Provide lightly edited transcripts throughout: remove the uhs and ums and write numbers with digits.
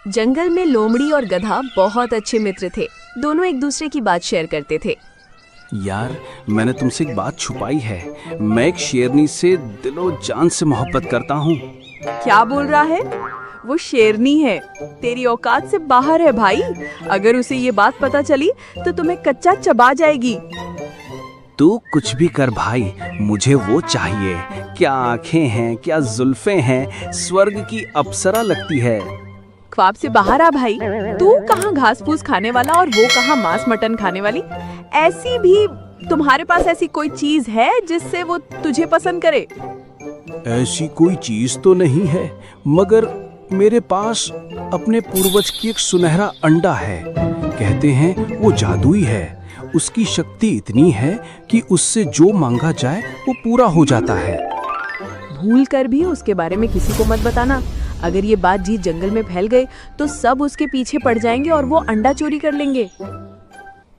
जंगल में लोमड़ी और गधा बहुत अच्छे मित्र थे। दोनों एक दूसरे की बात शेयर करते थे। यार, मैंने तुमसे एक बात छुपाई है। मैं एक शेरनी से दिलो जान से मोहब्बत करता हूँ। क्या बोल रहा है? वो शेरनी है, तेरी औकात से बाहर है भाई। अगर उसे ये बात पता चली तो तुम्हें कच्चा चबा जाएगी। तू कुछ भी कर भाई, मुझे वो चाहिए। क्या आंखें हैं, क्या जुल्फें हैं, स्वर्ग की अप्सरा लगती है। ख्वाब से बाहर आ भाई। तू कहाँ घास फूस खाने वाला और वो कहाँ मांस मटन खाने वाली। ऐसी भी तुम्हारे पास ऐसी कोई चीज है जिससे वो तुझे पसंद करे? ऐसी कोई चीज तो नहीं है, मगर मेरे पास अपने पूर्वज की एक सुनहरा अंडा है। कहते हैं वो जादुई है। उसकी शक्ति इतनी है कि उससे जो मांगा जाए वो पूरा हो जाता है। भूल कर भी उसके बारे में किसी को मत बताना। अगर ये बात जीत जंगल में फैल गई तो सब उसके पीछे पड़ जाएंगे और वो अंडा चोरी कर लेंगे।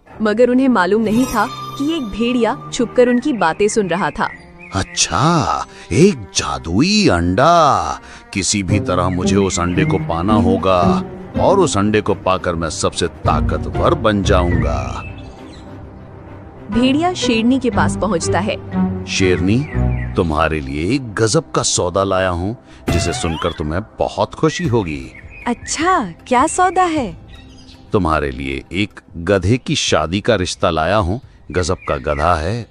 मगर उन्हें मालूम नहीं था कि एक भेड़िया छुपकर उनकी बातें सुन रहा था। अच्छा, एक जादुई अंडा। किसी भी तरह मुझे उस अंडे को पाना होगा और उस अंडे को पाकर मैं सबसे ताकतवर बन जाऊंगा। भेड़िया शेरनी के पास पहुंचता है। शेरनी, तुम्हारे लिए एक गजब का सौदा लाया हूँ, जिसे सुनकर तुम्हें बहुत खुशी होगी। अच्छा, क्या सौदा है? तुम्हारे लिए एक गधे की शादी का रिश्ता लाया हूँ। गजब का गधा है।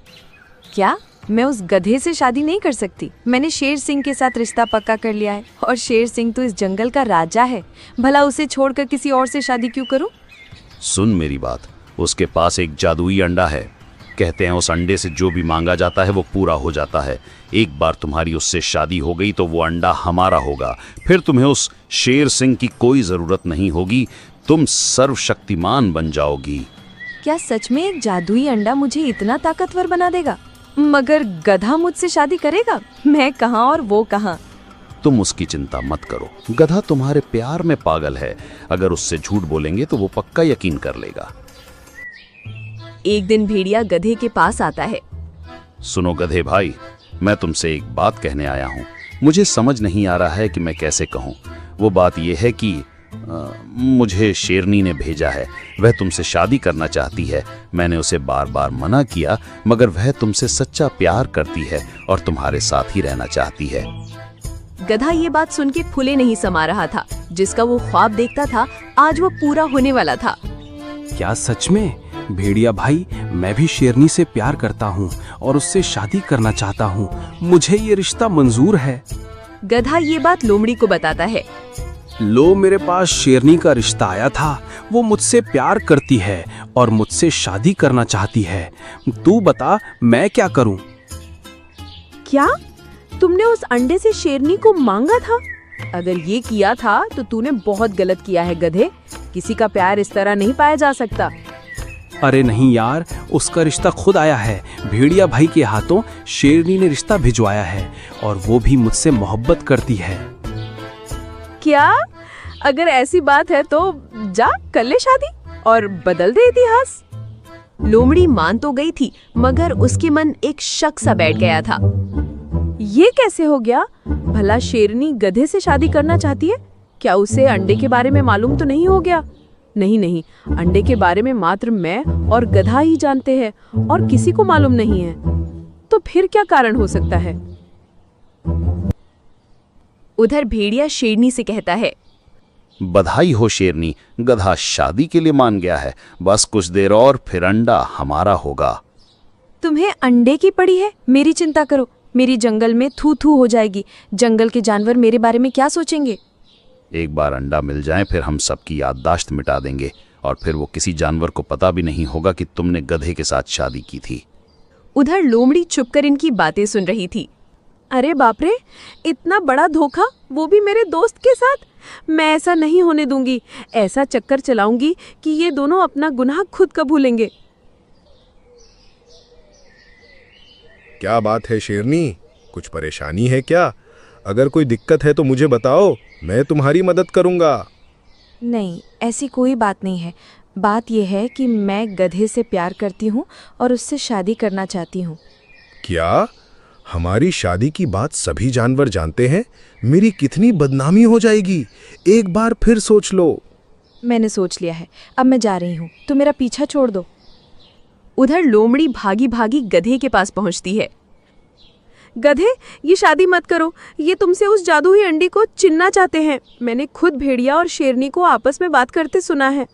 क्या मैं उस गधे से शादी नहीं कर सकती? मैंने शेर सिंह के साथ रिश्ता पक्का कर लिया है और शेर सिंह तो इस जंगल का राजा है। भला उसे छोड़कर किसी और से शादी क्यों करूं? सुन मेरी बात, उसके पास एक जादुई अंडा है। कहते हैं उस अंडे से जो भी मांगा जाता है वो पूरा हो जाता है। एक बार तुम्हारी उससे शादी हो गई तो वो अंडा हमारा होगा। फिर तुम्हें उस शेर सिंह की कोई जरूरत नहीं होगी। तुम सर्वशक्तिमान बन जाओगी। क्या सच में एक जादुई अंडा मुझे इतना ताकतवर बना देगा? मगर गधा मुझसे शादी करेगा? मैं कहाँ और वो कहाँ। तुम उसकी चिंता मत करो। गधा तुम्हारे प्यार में पागल है। अगर उससे झूठ बोलेंगे तो वो पक्का यकीन कर लेगा। एक दिन भेड़िया गधे के पास आता है। सुनो गधे भाई, मैं तुमसे एक बात कहने आया हूँ। मुझे समझ नहीं आ रहा है कि मैं कैसे कहूँ। वो बात यह है कि मुझे शेरनी ने भेजा है। वह तुमसे शादी करना चाहती है। मैंने उसे बार बार मना किया, मगर वह तुमसे सच्चा प्यार करती है और तुम्हारे साथ ही रहना चाहती है। गधा ये बात सुन के फूले नहीं समा रहा था। जिसका वो ख्वाब देखता था आज वो पूरा होने वाला था। क्या सच में? भेड़िया भाई, मैं भी शेरनी से प्यार करता हूँ और उससे शादी करना चाहता हूँ। मुझे ये रिश्ता मंजूर है। गधा ये बात लोमड़ी को बताता है। लो, मेरे पास शेरनी का रिश्ता आया था। वो मुझसे प्यार करती है और मुझसे शादी करना चाहती है। तू बता, मैं क्या करूं? क्या तुमने उस अंडे से शेरनी को मांगा था? अगर ये किया था तो तूने बहुत गलत किया है गधे। किसी का प्यार इस तरह नहीं पाया जा सकता। अरे नहीं यार, उसका रिश्ता खुद आया है। भेड़िया भाई के हाथों शेरनी ने रिश्ता भिजवाया है और वो भी मुझसे मोहब्बत करती है। क्या? अगर ऐसी बात है तो जा कर ले शादी और बदल दे इतिहास। लोमड़ी मान तो गई थी, मगर उसके मन एक शक सा बैठ गया था। ये कैसे हो गया? भला शेरनी गधे से शादी करना चाहती है? क्या उसे अंडे के बारे में मालूम तो नहीं हो गया? नहीं, अंडे के बारे में मात्र मैं और गधा ही जानते हैं और किसी को मालूम नहीं है। तो फिर क्या कारण हो सकता है? उधर भेड़िया शेरनी से कहता है, बधाई हो शेरनी, गधा शादी के लिए मान गया है। बस कुछ देर और फिर अंडा हमारा होगा। तुम्हें अंडे की पड़ी है? मेरी चिंता करो। मेरी जंगल में थू थू हो जाएगी। जंगल के जानवर मेरे बारे में क्या सोचेंगे? एक बार अंडा मिल जाए फिर हम सबकी याददाश्त मिटा देंगे और फिर वो किसी जानवर को पता भी नहीं होगा कि तुमने गधे के साथ शादी की थी। उधर लोमड़ी चुपकर इनकी बातें सुन रही थी। अरे बाप रे, इतना बड़ा धोखा, वो भी मेरे दोस्त के साथ। मैं ऐसा नहीं होने दूंगी। ऐसा चक्कर चलाऊंगी कि ये दोनों अपना गुनाह खुद कबूलेंगे। क्या बात है शेरनी, कुछ परेशानी है क्या? अगर कोई दिक्कत है तो मुझे बताओ, मैं तुम्हारी मदद करूंगा। नहीं, ऐसी कोई बात नहीं है। बात यह है कि मैं गधे से प्यार करती हूँ और उससे शादी करना चाहती हूँ। क्या? हमारी शादी की बात सभी जानवर जानते हैं, मेरी कितनी बदनामी हो जाएगी। एक बार फिर सोच लो। मैंने सोच लिया है, अब मैं जा रही हूँ, तो मेरा पीछा छोड़ दो। उधर लोमड़ी भागी भागी गधे के पास पहुंचती है। गधे, ये शादी मत करो, ये तुमसे उस जादुई अंडे को छीनना चाहते हैं। मैंने खुद भेड़िया और शेरनी को आपस में बात करते सुना है।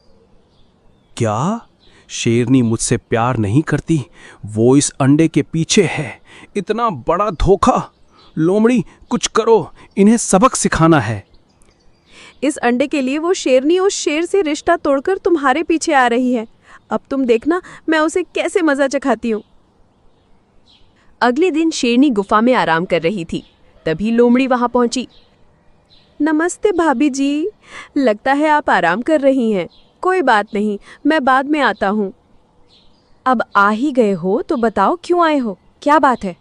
क्या शेरनी मुझसे प्यार नहीं करती? वो इस अंडे के पीछे है। इतना बड़ा धोखा। लोमड़ी, कुछ करो, इन्हें सबक सिखाना है। इस अंडे के लिए वो शेरनी उस शेर से रिश्ता तोड़कर तुम्हारे पीछे आ रही है। अब तुम देखना मैं उसे कैसे मजा चखाती हूँ। अगले दिन शेरनी गुफा में आराम कर रही थी। तभी लोमड़ी वहां पहुंची। नमस्ते भाभी जी, लगता है आप आराम कर रही हैं। कोई बात नहीं, मैं बाद में आता हूँ। अब आ ही गए हो तो बताओ क्यों आए हो, क्या बात है?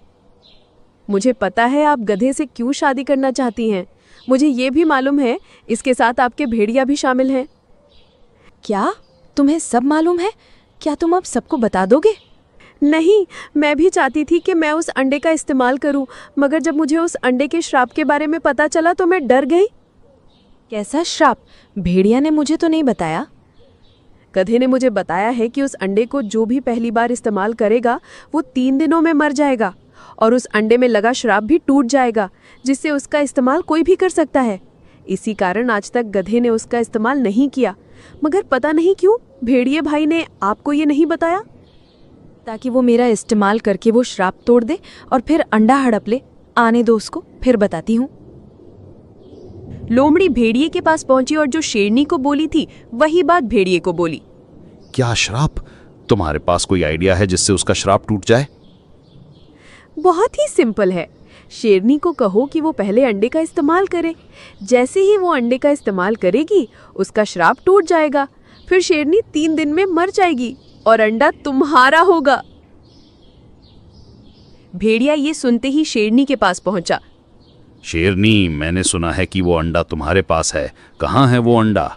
मुझे पता है आप गधे से क्यों शादी करना चाहती हैं। मुझे ये भी मालूम है इसके साथ आपके भेड़िया भी शामिल हैं। क्या तुम्हें सब मालूम है? क्या तुम अब सबको बता दोगे? नहीं, मैं भी चाहती थी कि मैं उस अंडे का इस्तेमाल करूं, मगर जब मुझे उस अंडे के श्राप के बारे में पता चला तो मैं डर गई। कैसा श्राप? भेड़िया ने मुझे तो नहीं बताया। गधे ने मुझे बताया है कि उस अंडे को जो भी पहली बार इस्तेमाल करेगा वो 3 दिनों में मर जाएगा और उस अंडे में लगा श्राप भी टूट जाएगा, जिससे उसका इस्तेमाल कोई भी कर सकता है। इसी कारण आज तक गधे ने उसका इस्तेमाल नहीं किया। मगर पता नहीं क्यों भेड़िए भाई ने आपको ये नहीं बताया। ताकि वो मेरा इस्तेमाल करके वो श्राप तोड़ दे और फिर अंडा हड़प ले। आने दो उसको, फिर बताती हूँ। लोमड़ी भेड़िए के पास पहुंची और जो शेरनी को बोली थी वही बात भेड़िए को बोली। क्या श्राप? तुम्हारे पास कोई आइडिया है जिससे उसका श्राप टूट जाए? बहुत ही सिंपल है। शेरनी को कहो कि वो पहले अंडे का इस्तेमाल करे। जैसे ही वो अंडे का इस्तेमाल करेगी उसका श्राप टूट जाएगा। फिर शेरनी 3 दिन में मर जाएगी और अंडा तुम्हारा होगा। भेड़िया ये सुनते ही शेरनी के पास पहुंचा। शेरनी, मैंने सुना है कि वो अंडा तुम्हारे पास है। कहाँ है वो अंडा?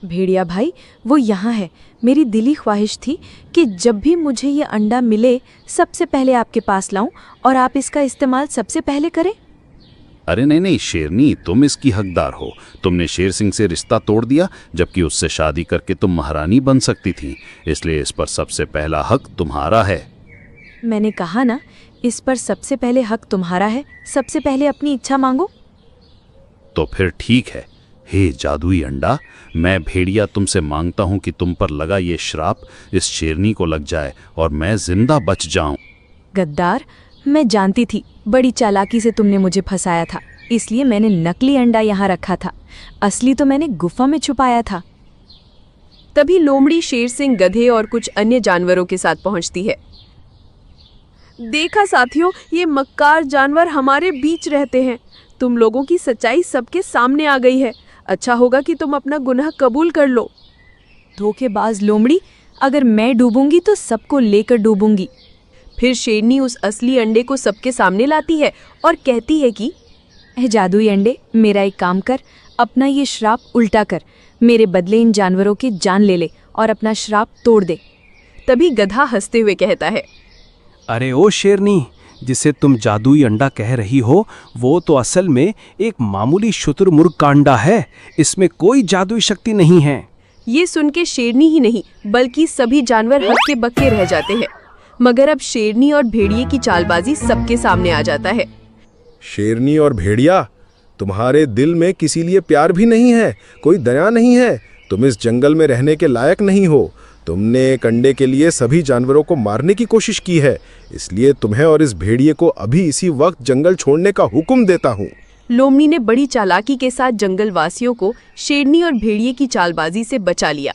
भेड़िया भाई, वो यहाँ है। मेरी दिली ख्वाहिश थी कि जब भी मुझे ये अंडा मिले सबसे पहले आपके पास लाऊं और आप इसका इस्तेमाल सबसे पहले करें। अरे नहीं शेरनी, तुम इसकी हकदार हो। तुमने शेर सिंह से रिश्ता तोड़ दिया, जबकि उससे शादी करके तुम महारानी बन सकती थी। इसलिए इस पर सबसे पहला हक तुम्हारा है। मैंने कहा ना, इस पर सबसे पहले हक तुम्हारा है। सबसे पहले अपनी इच्छा मांगो। तो फिर ठीक है। हे जादुई अंडा, मैं भेड़िया तुमसे मांगता हूँ कि तुम पर लगा ये श्राप इस शेरनी को लग जाए और मैं जिंदा बच जाऊं। गद्दार, मैं जानती थी बड़ी चालाकी से तुमने मुझे फंसाया था, इसलिए मैंने नकली अंडा यहाँ रखा था। असली तो मैंने गुफा में छुपाया था। तभी लोमड़ी शेर सिंह, गधे और कुछ अन्य जानवरों के साथ पहुंचती है। देखा साथियों, ये मक्कार जानवर हमारे बीच रहते हैं। तुम लोगों की सच्चाई सबके सामने आ गई है। अच्छा होगा कि तुम अपना गुनाह कबूल कर लो। धोखेबाज लोमड़ी, अगर मैं डूबूंगी तो सबको लेकर डूबूंगी। फिर शेरनी उस असली अंडे को सबके सामने लाती है और कहती है कि जादुई अंडे, मेरा एक काम कर, अपना ये श्राप उल्टा कर, मेरे बदले इन जानवरों की जान ले ले और अपना श्राप तोड़ दे। तभी गधा हंसते हुए कहता है, अरे ओ शेरनी, जिसे तुम जादुई अंडा कह रही हो वो तो असल में एक मामूली शुतुरमुर्ग का अंडा है। इसमें कोई जादुई शक्ति नहीं है। ये सुन के शेरनी ही नहीं बल्कि सभी जानवर हक्के बक्के रह जाते हैं। मगर अब शेरनी और भेड़िए की चालबाजी सबके सामने आ जाता है। शेरनी और भेड़िया, तुम्हारे दिल में किसी लिए प्यार भी नहीं है, कोई दया नहीं है। तुम इस जंगल में रहने के लायक नहीं हो। तुमने एक अंडे के लिए सभी जानवरों को मारने की कोशिश की है, इसलिए तुम्हें और इस भेड़िए को अभी इसी वक्त जंगल छोड़ने का हुक्म देता हूँ। लोमड़ी ने बड़ी चालाकी के साथ जंगल वासियों को शेरनी और भेड़िए की चालबाजी से बचा लिया।